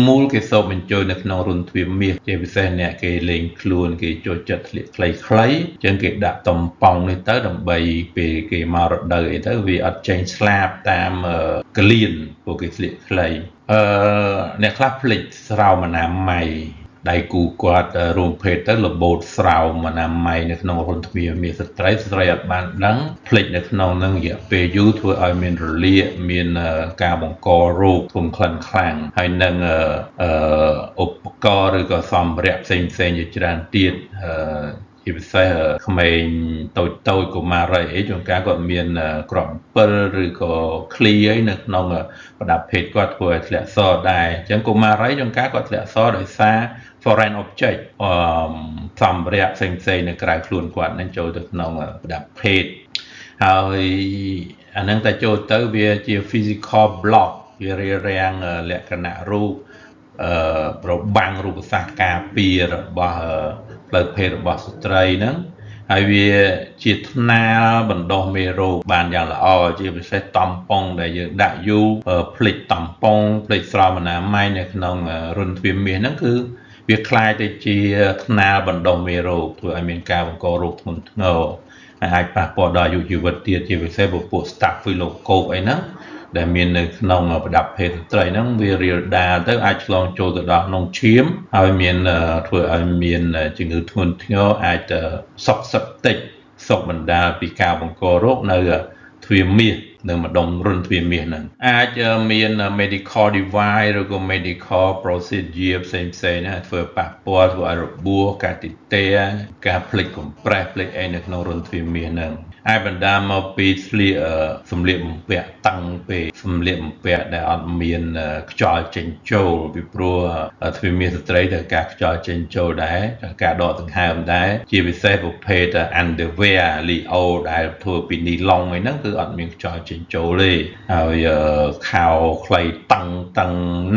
មូលគេសូបបញ្ចូលនៅក្នុងរន្ធទ្វារមាសជាពិសេសអ្នកគេលេងខ្លួនគេចូលចិត្តស្លៀកខ្លីៗអញ្ចឹងគេដាក់តំប៉ុងនេះទៅដើម្បីពេលគេមករដូវអីទៅវាអត់ចេញស្លាបតាមកលៀនពួកគេស្លៀកខ្លីអ្នកខ្លះផ្លេចស្រោមអនាម័យ ដៃគូគាត់រួមភេទទៅលបោតស្រោមអនាម័យនៅក្នុងរុនទ្វាមានស្ត្រីអត់បានដឹងភ្លេចនៅក្នុងនឹងរយៈពេលយូរធ្វើឲ្យមានរលាកមានការបង្ករោគធំក្លិនខ្លាំងហើយនឹងឧបករណ៍ឬក៏សម្ភារៈផ្សេងជាច្រើនទៀតជាពិសេសក្មេងតូចកុមារីអីជួនកាលគាត់មានក្រប7ឬក៏ឃ្លីអីនៅក្នុងប្រដាប់ភេទគាត់ធ្វើឲ្យធ្លាក់សដែរអញ្ចឹងកុមារីជួនកាលគាត់ធ្លាក់សដោយសារ foreign object សម្ភារៈផ្សេងនៅក្រៅខ្លួនគាត់នឹងចូលទៅក្នុងប្រដាប់ភេទហើយអាហ្នឹងតែចូលទៅវាជា physical block វារារាំងលក្ខណៈរូបរបាំងរូបសាស្ត្រការពាររបស់ផ្លូវភេទរបស់ស្ត្រីហ្នឹងហើយវាជាថ្នាលបណ្ដោះមេរោគបានយ៉ាងល្អជាពិសេសតំប៉ុងដែលយើងដាក់យូរភ្លេចតំប៉ុងភ្លេចស្រោមអនាម័យនៅក្នុងរុនទ្វារមាសហ្នឹងគឺវាคล้ายទៅជាថ្នាលបណ្ដោះមេរោគធ្វើឲ្យមានការបង្ករោគធ្ងន់ធ្ងរហើយអាចប៉ះពាល់ដល់អាយុជីវិតទៀតជាពិសេសពួក Staphylococcus អីហ្នឹងដែលមាននៅក្នុងប្រដាប់ភេទស្ត្រីហ្នឹងវារាលដាលទៅអាចឆ្លងចូលទៅដល់ក្នុងឈាមហើយមានធ្វើឲ្យមានជំងឺធ្ងន់ធ្ងរអាចសុកតិចសុកបណ្ដាលពីការបង្ករោគនៅទ្វារមាសនៅម្ដុំរុនទ្វារមាសហ្នឹងអាចមាន medical device ឬក៏ medical procedure ផ្សេងណាធ្វើប៉ះពាល់ធ្វើឲ្យរបួសការទីទេការភ្លេចកំប្រេះភ្លេចអីនៅក្នុងរុនទ្វារមាសហ្នឹងអាចបណ្ដាលមកពីសម្លៀកបំពាក់តឹងពេកសម្លៀកបំពាក់ដែលអត់មានខ្យល់ចេញចូលពីព្រោះទ្វារមាសស្ត្រីត្រូវការខ្យល់ចេញចូលដែរត្រូវការដកដង្ហើមដែរជាពិសេសប្រភេទ underwear Leo ដែលធ្វើពីនីឡុងអីហ្នឹងគឺអត់មានខ្យល់ចេញចូលទេហើយខោខ្លីតឹង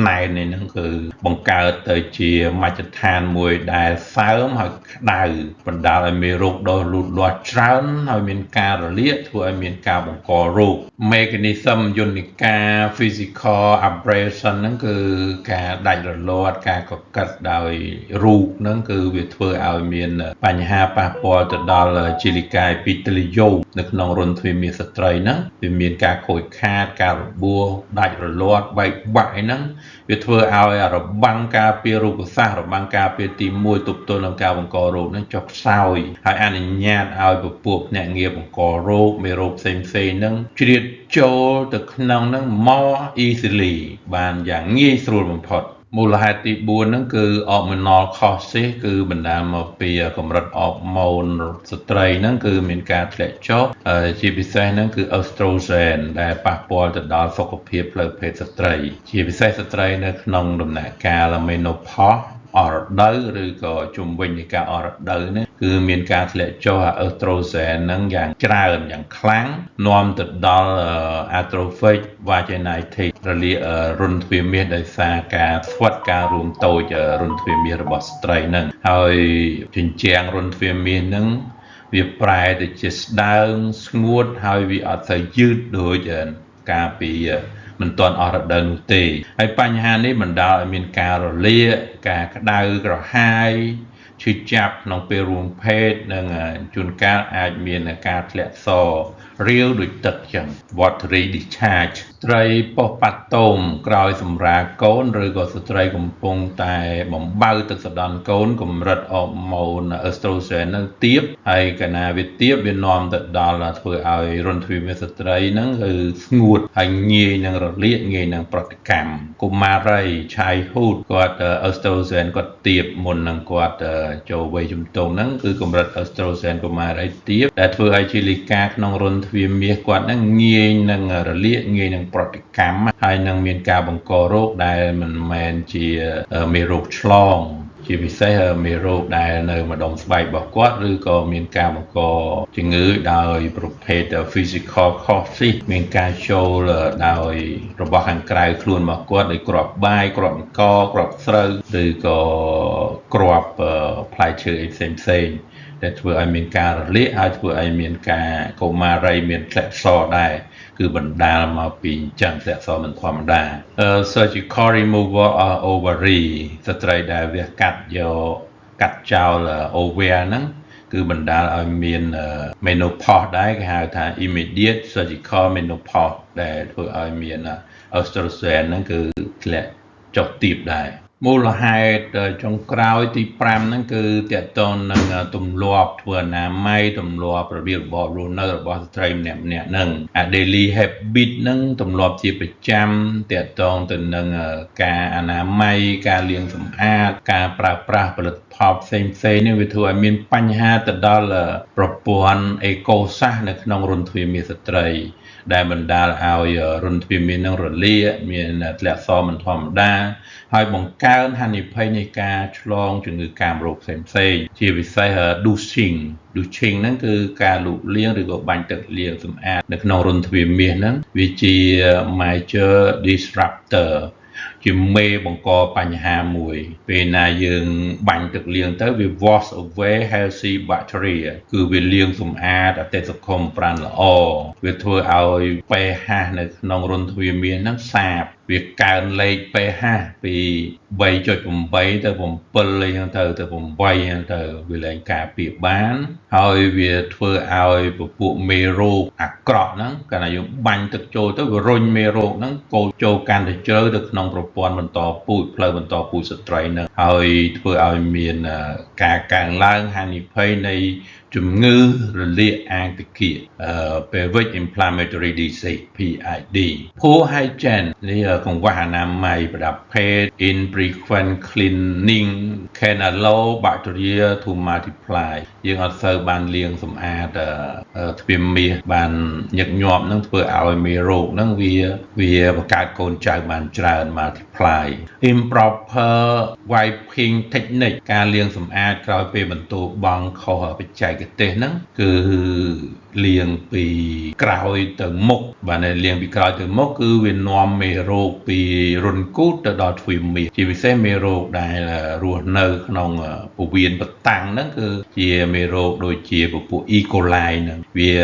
ណែននេះហ្នឹងគឺបង្កើតទៅជាមជ្ឈដ្ឋានមួយដែលសើមហើយក្តៅបណ្ដាលឲ្យមានរោគដោះលូតលាស់ច្រើនហើយមានការរលាកធ្វើឲ្យមានការបង្ករោគ mechanism យន្តការ physical abrasion ហ្នឹងគឺការដាច់រលាត់ការកកិតដោយរូបហ្នឹងគឺវាធ្វើឲ្យមានបញ្ហាប៉ះពាល់ទៅដល់ជាលិកា epithelium នៅក្នុងរុនទ្វារមាសស្ត្រីហ្នឹងវាមានការខូចខាតការរបួសដាច់រលាត់បែកបាក់អីហ្នឹងវាធ្វើឲ្យរបាំងការពាររូបសាស្ត្ររបាំងការពារទី1ទប់ទល់នឹងការបង្ករោគហ្នឹងចុះខ្សោយហើយអនុញ្ញាតឲ្យពពួកភ្នាក់ងារបង្ករោគមេរោគផ្សេងហ្នឹងជ្រៀតចូលទៅក្នុងហ្នឹង more easily បានយ៉ាងងាយស្រួលបំផុតមូលហេតុទី4ហ្នឹងគឺ hormonal causes គឺបណ្ដាលមកពីកម្រិតអរម៉ូនស្ត្រីហ្នឹងគឺមានការធ្លាក់ចុះជាពិសេសហ្នឹងគឺ estrogen ដែលប៉ះពាល់ទៅដល់សុខភាពផ្លូវភេទស្ត្រីជាពិសេសស្ត្រីនៅក្នុងដំណាក់កាល menopause អរដូវឬក៏ជំវិញនៃការអរដូវនេះគឺមានការធ្លាក់ចុះអេស្ត្រូហ្សែនហ្នឹងយ៉ាងច្រើនយ៉ាងខ្លាំងនាំទៅដល់ atrophic vaginitis រលាករុនទ្វារមាសដោយសារការស្វិតការរួមតូចរុនទ្វារមាសរបស់ស្ត្រីហ្នឹងហើយជញ្ជាំងរុនទ្វារមាសហ្នឹងវាប្រែទៅជាស្ដើងស្ងួតហើយវាអត់ទៅយឺតដូចការពីមិនទាន់អស់រដូវនោះទេហើយបញ្ហានេះបណ្ដាលឲ្យមានការរលាកការក្តៅក្រហាយឈឺចាប់ក្នុងពេលរួមភេទនិងជួនកាលអាចមានការធ្លាក់សរាវដូចទឹកចឹង watery discharge ស្ត្រីប៉ុស្តិ៍ប៉ាតូមក្រោយសម្រាលកូនឬក៏ស្ត្រីកំពុងតែបំបៅទឹកសណ្តាន់កូនកម្រិតអរម៉ូនអេស្ត្រូហ្សែននឹងទាបហើយកាលណាវាទាបវានាំទៅដល់ធ្វើឲ្យរុនទ្វារមាសស្ត្រីហ្នឹងគឺស្ងួតហើយងាយនឹងរលាកងាយនឹងប្រតិកម្មកុមារីឆាយហ៊ូតគាត់អេស្ត្រូហ្សែនគាត់ទាបមុននឹងគាត់ចូលវ័យជំទង់ហ្នឹងគឺកម្រិតអេស្ត្រូហ្សែនកុមារីទាបដែលធ្វើឲ្យជាលិកាក្នុងរុនទ្វារមាសគាត់ហ្នឹងងាយនឹងរលាកងាយនឹងប្រតិកម្មហើយនឹងមានការបង្ករោគដែលមិនមែនជាមេរោគឆ្លងជាពិសេសមេរោគដែលនៅម្ដុំស្បែករបស់គាត់ឬក៏មានការបង្កជំងឺដោយប្រភេទ physical causes មានការចូលដោយរបស់ខាងក្រៅខ្លួនរបស់គាត់ដោយគ្រាប់បាយគ្រាប់អង្គគ្រាប់ស្រូវឬក៏គ្រាប់ផ្លែឈើអីផ្សេងដែលធ្វើឲ្យមានការរលាកហើយធ្វើឲ្យមានការកុមារីមានធ្លាក់សដែរគឺបណ្ដាលមកពីចឹងធ្លាក់សមិនធម្មតា surgical removal of ovary ស្ត្រីដែលវាកាត់ចោល ovary ហ្នឹងគឺបណ្ដាលឲ្យមាន menopause ដែរគេហៅថា immediate surgical menopause ដែលធ្វើឲ្យមាន estrogen ហ្នឹងគឺធ្លាក់ចុះទាបដែរ មូលហេតុចុងក្រោយទី5ហ្នឹងគឺតកតងនឹងទម្លាប់ធ្វើអនាម័យទម្លាប់របៀបរបបរស់នៅរបស់ស្ត្រីម្នាក់ៗហ្នឹងអា daily habit ហ្នឹងទម្លាប់ជាប្រចាំតកតងទៅនឹងការអនាម័យការលាងសម្អាតការប្រើប្រាស់ផលិតផលផ្សេងៗនេះវាធ្វើឲ្យមានបញ្ហាទៅដល់ប្រព័ន្ធអេកូសាសនៅក្នុងរន្ធទ្វារមាសស្ត្រីដែលបណ្ដាលឲ្យរន្ធទ្វារមាសនឹងរលាកមានធ្លាក់សមិនធម្មតាហើយបង្កើនហានិភ័យនៃការឆ្លងជំងឺកាមរោគផ្សេងៗជាពិសេស douching ហ្នឹងគឺការលូកលាងឬក៏បាញ់ទឹកលាងសម្អាតនៅក្នុងរន្ធទ្វារមាសហ្នឹងវាជា major disruptor ជាមេបង្កបញ្ហាមួយពេលណាយើងបាញ់ទឹកលាងទៅវា wash away healthy bacteria គឺវាលាងសម្អាតអតិថិខុមប្រាណល្អវាធ្វើឲ្យ pH នៅក្នុងរន្ធទ្វារមាសហ្នឹងសាបវាកើនលេខ pH ពី 3.8 ទៅ 7 អីហ្នឹងទៅ 8 ហ្នឹងទៅវាលែងការពារបានហើយវាធ្វើឲ្យពពួកមេរោគអាក្រក់ហ្នឹងកាលណាយើងបាញ់ទឹកចូលទៅវារុញមេរោគហ្នឹងកូរចូលកាន់តែជ្រៅទៅក្នុងប្រព័ន្ធបន្តពូជផ្លូវបន្តពូជស្ត្រីហ្នឹងហើយធ្វើឲ្យមានការកើនឡើងហានិភ័យនៃជំងឺរលាកអាងតិគាpelvic inflammatory disease PID poor hygiene នេះកង្វះអនាម័យប្រដាប់ភេទ infrequent cleaning can allow bacteria to multiply យើងអត់សូវបានលាងសម្អាតទ្វារមាសបានញឹកញាប់នឹងធ្វើឲ្យមេរោគហ្នឹងវាបង្កើតកូនចៅបានច្រើន multiply improper wiping technique ការលាងសម្អាតក្រោយពេលបន្ទោបង់ខុសបច្ចេកទេសហ្នឹងគឺលាងពីក្រោយទៅមុខបាទលាងពីក្រោយទៅមុខគឺវានាំមេរោគពីរុនគូតទៅដល់ទ្វារមាសជាពិសេសមេរោគដែលរស់នៅក្នុងពោះវៀនបតាំងហ្នឹងគឺជាមេរោគដូចជាពពួក E. coli ហ្នឹងវា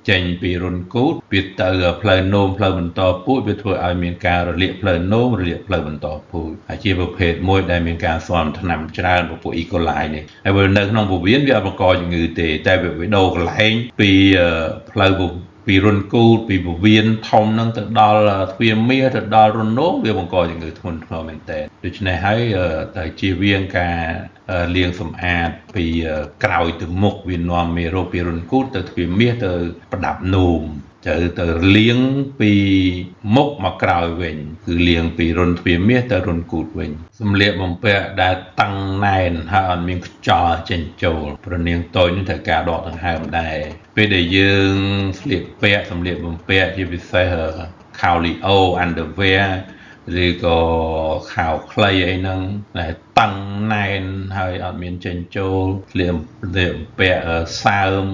ចេញពីរុនគូតវាទៅផ្លូវនោមផ្លូវបន្តពូជវាធ្វើឲ្យមានការរលាកផ្លូវនោមរលាកផ្លូវបន្តពូជហើយជាប្រភេទមួយដែលមានការស្វំថ្នាំច្រើនពពួក E. coli នេះហើយវានៅក្នុងពោះវៀនវាអត់បង្កជំងឺទេតែវាដូរកន្លែងពីផ្លូវពីរុនគូតពីពោះវៀនធំហ្នឹងទៅដល់ទ្វារមាសទៅដល់រុននោមវាបង្កជំងឺធ្ងន់ធ្ងរមែនទែនដូច្នេះហើយតែជៀសវាងការលាងសម្អាតពីក្រោយទៅមុខវានាំមេរោគពីរុនគូតទៅទ្វារមាសទៅប្រដាប់នោមទៅលាងពីមុខមកក្រោយវិញគឺលាងពីរុនទ្វារមាសទៅរុនគូតវិញសម្លៀកបំពាក់ដែលតឹងណែនហើយអត់មានខ្យល់ចេញចូលប្រនាងតូចនេះត្រូវការដកដង្ហើមដែរពេលដែលយើងស្លៀកពាក់សម្លៀកបំពាក់ជាពិសេសខោលីអូ underwear ឬក៏ខោខ្លីអីហ្នឹងដែលតឹងណែនហើយអត់មានចេញចូលស្លៀកបំពាក់សើម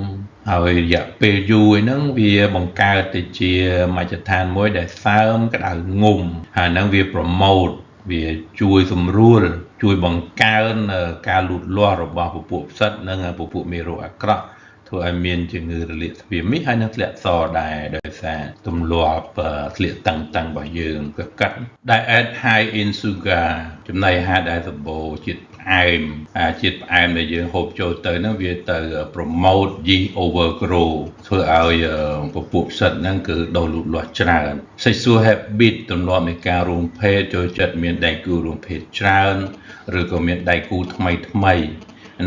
ហើយរយៈពេលយូរហ្នឹងវាបង្កើតទៅជាមជ្ឈដ្ឋានមួយដែលសើមក្តៅងុំហើយហ្នឹងវា promote វាជួយសម្រួលជួយបង្កើនការលូតលាស់របស់ពពួកផ្សិតនិងពពួកមេរោគអាក្រក់ធ្វើឲ្យមានជំងឺរលាកទ្វារមាសហើយនឹងធ្លាក់សដែរដោយសារទម្លាប់ធ្លាក់តឹងរបស់យើងក៏កាត់ដែល add high in sugar ចំណីអាហារដែលសម្បូរជាតិផ្អែមជាតិផ្អែមដែលយើងហូបចូលទៅហ្នឹងវាទៅ promote yeast overgrowth ធ្វើឲ្យពពួកផ្សិតហ្នឹងគឺដុះលូតលាស់ច្រើន sexual habit ទម្លាប់នៃការរួមភេទចូលចិត្តមានដៃគូរួមភេទច្រើនឬក៏មានដៃគូថ្មី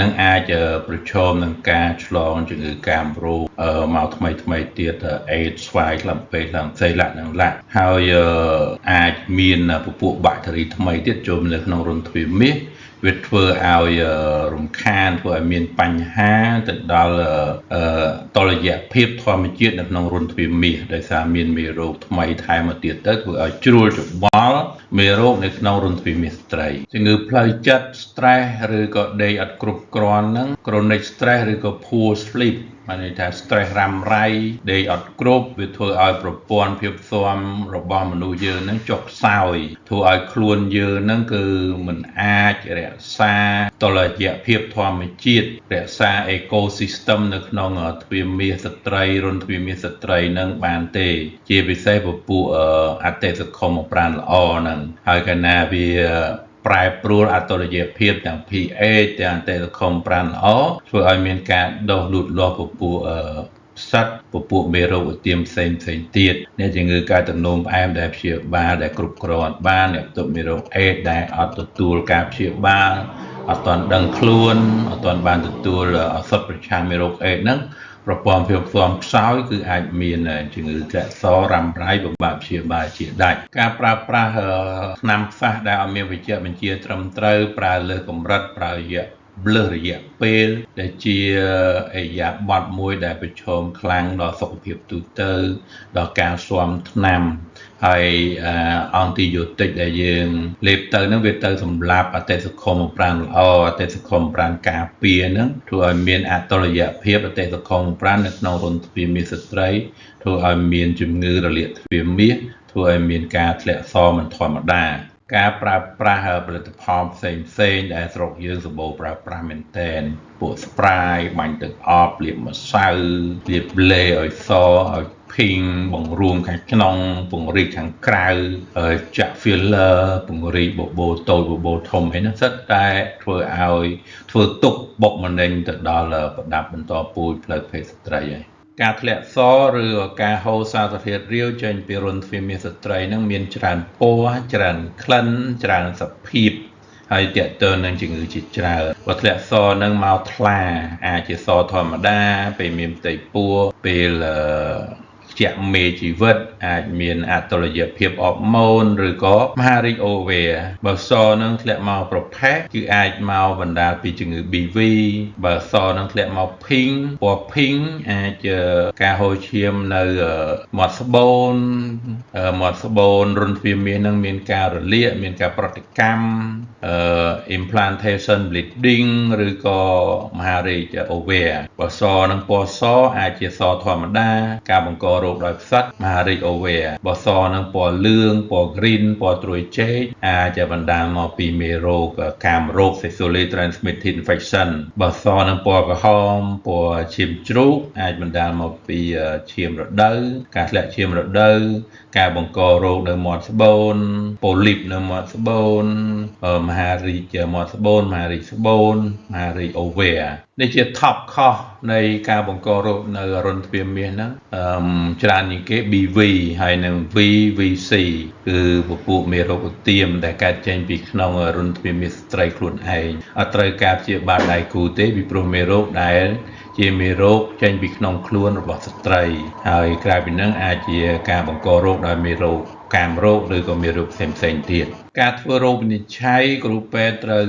នឹងអាចប្រឈមនឹងការឆ្លងជំងឺកាមរោគមកថ្មីទៀត AIDS ស្វាយក្លាំពេក្លាំផ្សេងនឹងហើយអាចមានពពួកបាក់តេរីថ្មីទៀតចូលនៅក្នុងរន្ធទ្វារមាសវាធ្វើឲ្យរំខានធ្វើឲ្យមានបញ្ហាទៅដល់តុល្យភាពធម្មជាតិនៅក្នុងរន្ធទ្វារមាសដោយសារមានមេរោគថ្មីថែមមកទៀតទៅធ្វើឲ្យជ្រួលច្បល់មេរោគនៅក្នុងរន្ធទ្វារមាសស្ត្រីជំងឺផ្លូវចិត្ត stress ឬក៏ដេកអត់គ្រប់គ្រាន់ហ្នឹង chronic stress ឬក៏ poor sleep បានន័យថា stress រ៉ាំរ៉ៃដេកអត់គ្រប់វាធ្វើឲ្យប្រព័ន្ធភាពស៊ាំរបស់មនុស្សយើងហ្នឹងចុះខ្សោយធ្វើឲ្យខ្លួនយើងហ្នឹងគឺមិនអាចរក្សាតុល្យភាពធម្មជាតិរក្សា ecosystem នៅក្នុងទ្វារមាសស្ត្រីរន្ធទ្វារមាសស្ត្រីហ្នឹងបានទេជាពិសេសពពួកអតិសខុមប្រាណល្អហ្នឹងហើយកាលណាវាប្រែប្រួលអតុល្យភាពទាំង pH ទាំងអតិសខុមប្រាណល្អធ្វើឲ្យមានការដុះលូតលាស់ពពួក ផ្សិតពពួកមេរោគឧទាមផ្សេងទៀតអ្នកជំងឺកើតទំនោមផ្អែមដែលព្យាបាលដែលគ្រប់គ្រាន់បានអ្នកផ្ទុកមេរោគអេដស៍ដែលអត់ទទួលការព្យាបាលអត់ទាន់ដឹងខ្លួនអត់ទាន់បានទទួលឱសថប្រឆាំងមេរោគអេដស៍ហ្នឹងប្រព័ន្ធភាពស៊ាំខ្សោយគឺអាចមានជំងឺធ្លាក់សរ៉ាំរ៉ៃពិបាកព្យាបាលជាដាច់ការប្រើប្រាស់ថ្នាំខ្សាសដែលអត់មានវេជ្ជបញ្ជាត្រឹមត្រូវប្រើលើសកម្រិតប្រើរយៈពេលដែលជាអេយ៉ាប័តមួយដែលប្រឈមខ្លាំងដល់សុខភាពទូទៅដល់ការស៊ាំថ្នាំហើយអង់ទីយ៉ូទិកដែលយើងលេបទៅហ្នឹងវាទៅសម្លាប់អតិសកុមប្រាណល្អអតិសកុមប្រាណការពារហ្នឹងធ្វើឲ្យមានអតុល្យភាពអតិសកុមប្រាណនៅក្នុងរន្ធទ្វារមាសស្ត្រីធ្វើឲ្យមានជំងឺរលាកទ្វារមាសធ្វើឲ្យមានការធ្លាក់សមិនធម្មតាការប្រើប្រាស់ផលិតផលផ្សេងដែលស្រុកយើងសម្បូរប្រើប្រាស់មែនទែនពួកស្ប្រាយបាញ់ទឹកអប់លាបម្សៅលាបលេឲ្យសឲ្យភីងបង្រួមខាងក្នុងពង្រីកខាងក្រៅចាក់ filler ពង្រីកបបោតូចបបោធំអីហ្នឹងសិតតែធ្វើទុកបុកម្នេញទៅដល់ប្រដាប់បន្តពូជផ្លូវភេទស្ត្រីហើយការធ្លាក់សឬការហូរសារធាតុរាវចេញពីរន្ធទ្វារមាសស្ត្រីហ្នឹងមានច្រើនពណ៌ច្រើនក្លិនច្រើនសភាពហើយតកតើនឹងជំងឺជាច្រើនបើធ្លាក់សនឹងមកថ្លាអាចជាសធម្មតាពេលមានផ្ទៃពោះពេលជាមេជីវិតអាចមានអតុល្យភាពអរម៉ូនឬក៏មហារីកអូវែបើសនឹងធ្លាក់មកប្រផេះគឺអាចមកបណ្ដាលពីជំងឺ BV បើសនឹងធ្លាក់មកភីងពណ៌ភីងអាចការហូរឈាមនៅមាត់ស្បូនរន្ធទ្វារមាសនឹងមានការរលាកមានការប្រតិកម្មimplantation bleeding ឬក៏មហារីកអូវែបើសនឹងពណ៌សអាចជាសធម្មតាការបង្ករោគដោយផ្សិតមហារីកអូវែបើសនឹងពណ៌លឿងពណ៌ green ពណ៌ត្រួយចេកអាចបណ្ដាលមកពីមេរោគកាមរោគ sexually transmitted infection បើសនឹងពណ៌ក្រហមពណ៌ឈាមជ្រូកអាចបណ្ដាលមកពីឈាមរដូវការធ្លាក់ឈាមរដូវការបង្ករោគនៅមាត់ស្បូនប៉ូលីបនៅមាត់ស្បូនមហារីកមាត់ស្បូនមហារីកស្បូនមហារីកអូវែនេះជា top cost នៃការបង្ករោគនៅរន្ធទ្វារមាសហ្នឹងច្រើនជាងគេ BV ហើយនិង VVC គឺពពួកមេរោគឧទាមដែលកើតចេញពីក្នុងរន្ធទ្វារមាសស្ត្រីខ្លួនឯងអត់ត្រូវការព្យាបាលដៃគូទេពីព្រោះមេរោគដែលជាមេរោគចេញពីក្នុងខ្លួនរបស់ស្ត្រីហើយក្រៅពីនឹងអាចជាការបង្ករោគដោយមេរោគកាមរោគឬក៏មេរោគផ្សេងទៀតការធ្វើរោគវិនិច្ឆ័យគ្រូពេទ្យត្រូវ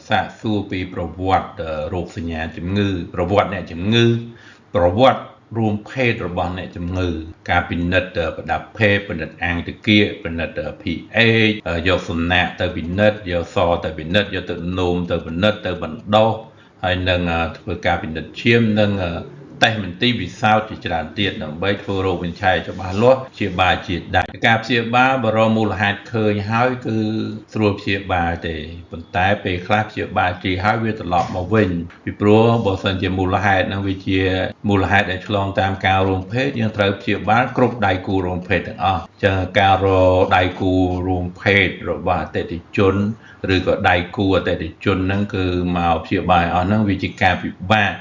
សាកសួរពីប្រវត្តិរោគសញ្ញាជំងឺប្រវត្តិអ្នកជំងឺប្រវត្តិរួមភេទរបស់អ្នកជំងឺការពិនិត្យប្រដាប់ភេទពិនិត្យអាងទឹកគាកពិនិត្យ pH យកសំណាក់ទៅពិនិត្យយកសទៅពិនិត្យយកទឹកនោមទៅពិនិត្យទៅបណ្ដុះហើយនឹងធ្វើការពិនិត្យឈាមនិងតេស្តមន្ទីរពិសោធន៍ជាច្រើនទៀតដើម្បីធ្វើរោគវិនិច្ឆ័យច្បាស់លាស់ព្យាបាលជាដាច់ការព្យាបាលបរមូលហេតុឃើញហើយគឺស្រួលព្យាបាលទេប៉ុន្តែពេលខ្លះព្យាបាលជាហើយវាត្រឡប់មកវិញពីព្រោះបើសិនជាមូលហេតុហ្នឹងវាជាមូលហេតុដែលឆ្លងតាមការរួមភេទយើងត្រូវព្យាបាលគ្រប់ដៃគូរួមភេទទាំងអស់ចឹងការរដៃគូរួមភេទរបស់អតិថិជនឬក៏ដៃគូអតិថិជនហ្នឹងគឺមកព្យាបាលអស់ហ្នឹងវាជាការពិបាក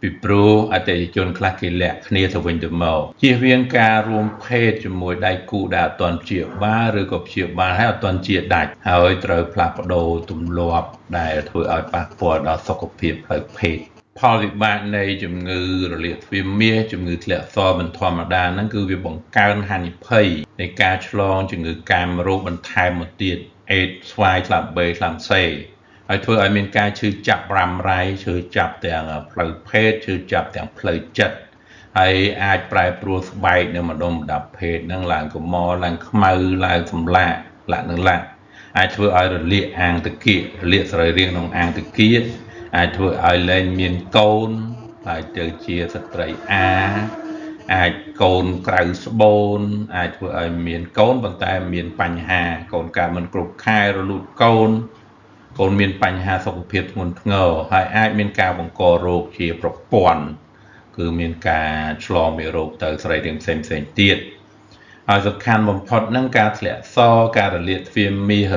ពីព្រោះអតិថិជនខ្លះគេលាក់គ្នាទៅវិញទៅមកជៀសវាងការរួមភេទជាមួយដៃគូដែលអត់ទាន់ព្យាបាលឬក៏ព្យាបាលហើយអត់ទាន់ជាដាច់ហើយត្រូវផ្លាស់ប្ដូរទម្លាប់ដែលធ្វើឲ្យប៉ះពាល់ដល់សុខភាពផ្លូវភេទផលវិបាកនៃជំងឺរលាកទ្វារមាសជំងឺធ្លាក់សមិនធម្មតាហ្នឹងគឺវាបង្កើនហានិភ័យនៃការឆ្លងជំងឺកាមរោគបន្ថែមមកទៀតអេដស៍ស្វាយខ្លាបេខ្លាំងសេហើយធ្វើឲ្យមានការឈឺចាប់រ៉ាំរ៉ៃឈឺចាប់ទាំងផ្លូវភេទឈឺចាប់ទាំងផ្លូវចិត្តហើយអាចប្រែប្រួលស្បែកនៅម្ដុំម្ដាប់ភេទហ្នឹងឡើងកមឡើងខ្មៅឡើងសម្លាក់លាក់នឹងលាក់អាចធ្វើឲ្យរលាកអាងទឹកគាករលាកសរីរាង្គក្នុងអាងទឹកគាកអាចធ្វើឲ្យលែងមានកូនហើយទៅជាស្ត្រីអាចកូនក្រៅស្បូនអាចធ្វើឲ្យមានកូនប៉ុន្តែមានបញ្ហាកូនកើតមិនគ្រប់ខែរលូតកូនមានបញ្ហាសុខភាពធ្ងន់ធ្ងរហើយអាចមានការបង្ករោគជាប្រព័ន្ធគឺមានការឆ្លងមេរោគទៅសរីរាង្គផ្សេងទៀតហើយសំខាន់បំផុតហ្នឹងការធ្លាក់សការរលាកទ្វារមាស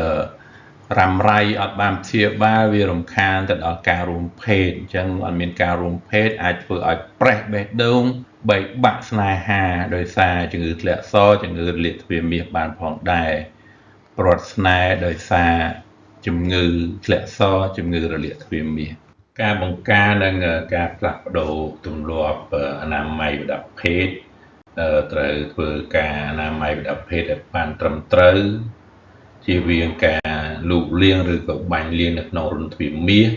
រ៉ាំរ៉ៃអត់បានព្យាបាលវារំខានទៅដល់ការរួមភេទអញ្ចឹងអត់មានការរួមភេទអាចធ្វើឲ្យប្រេះបេះដូង បែកបាក់ស្នេហាដោយសារជំងឺធ្លាក់សជំងឺរលាកទ្វារមាសបានផងដែរព្រាត់ស្នេហ៍ដោយសារជំងឺធ្លាក់សជំងឺរលាកទ្វារមាសការបង្ការនិងការផ្លាស់ប្ដូរទម្លាប់អនាម័យប្រដាប់ភេទត្រូវធ្វើការអនាម័យប្រដាប់ភេទឲ្យបានត្រឹមត្រូវជៀសវាងការលូកលាងឬក៏បាញ់លាងនៅក្នុងរន្ធទ្វារមាស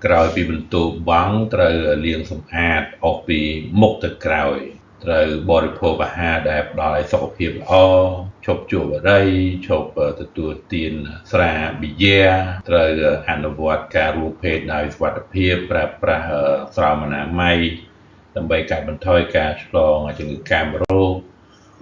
ក្រោយពីបន្ទោបង់ត្រូវលាងសម្អាតអស់ពីមុខទៅក្រោយត្រូវបរិភោគអាហារដែលផ្ដល់ឲ្យសុខភាពល្អឈប់ជក់បារីឈប់ទទួលទានស្រាប៊ីយ៉ាត្រូវអនុវត្តការរួមភេទដោយសុវត្ថិភាពប្រើប្រាស់ស្រោមអនាម័យដើម្បីកាត់បន្ថយការឆ្លងជំងឺកាមរោគ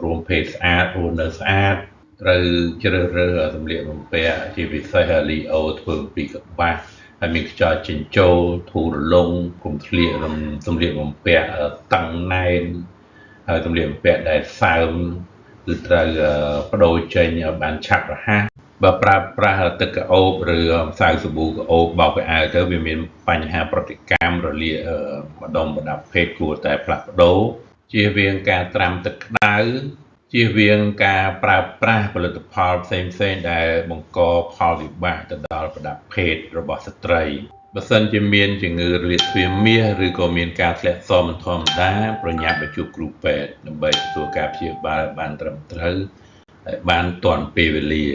រួមភេទស្អាតរស់នៅស្អាតត្រូវជ្រើសរើសសម្លៀកបំពាក់ជាពិសេសលីអូធ្វើពីកប្បាសហើយមានខ្យល់ចេញចូលធូររលុងគុំធ្លៀកសម្លៀកបំពាក់តឹងណែនហើយសម្លៀកបំពាក់ដែលសើមគឺត្រូវបដូរចេញឲ្យបានឆាប់រហ័សបើប្រើប្រាស់ទឹកក្អូបឬម្សៅសាប៊ូក្អូបបោកកៅអៅទៅវាមានបញ្ហាប្រតិកម្មរលាកម្ដុំប្រដាប់ភេទគួរតែផ្លាស់ប្ដូរជៀសវាងការត្រាំទឹកក្តៅជៀសវាងការប្រើប្រាស់ផលិតផលផ្សេងៗដែលបង្កផលវិបាកទៅដល់ប្រដាប់ភេទរបស់ស្ត្រីបើសិនជាមានជំងឺរលាកទ្វារមាសឬក៏មានការធ្លាក់សមិនធម្មតាប្រញាប់ទៅជួបគ្រូពេទ្យដើម្បីទទួលការព្យាបាលបានត្រឹមត្រូវហើយបានទាន់ពេលវេលា